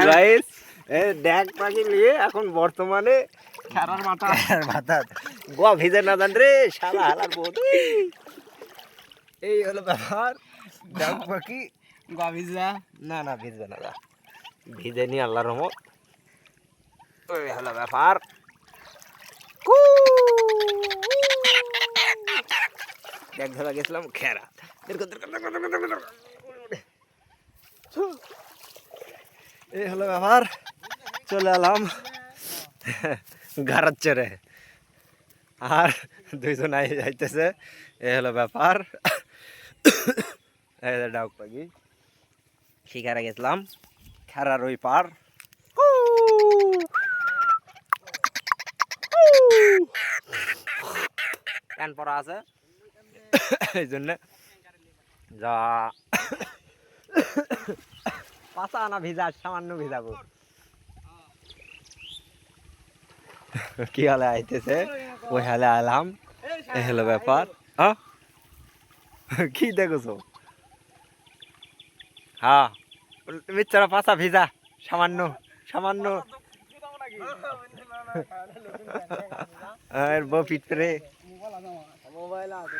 guys Dag পাখি নিয়ে এখন বর্তমানে খেরার মাথা গোয়া ভিজে না জান রে শালা হালার বহুত এই হলো ব্যাপার ড্যাগ পাখি গোয়া ভিজা না না ভিজবে না ভিজে নি আল্লাহর রহমত ওই হলো ব্যাপার ড্যাগ ধরা গেছিলাম খেরা এই হলো ব্যাপার চলে এলাম গাড়ার চড়ে আর দুইজন আই যাইতেছে এই হলো ব্যাপার ডাক পাখি শিকারে গেছিলাম খেরার ওই পার প্যান পরা আছে এই জন্য যা পাশা আনা ভিজা সামান্য ভিজাবো কি হালে আইতেছে ওই হালে আলাম এই হলো ব্যাপার কি দেখছো হ্যাঁ বিচ্ছারা পাশা ভিজা সামান্য সামান্য বউ পিট করে মোবাইল আছে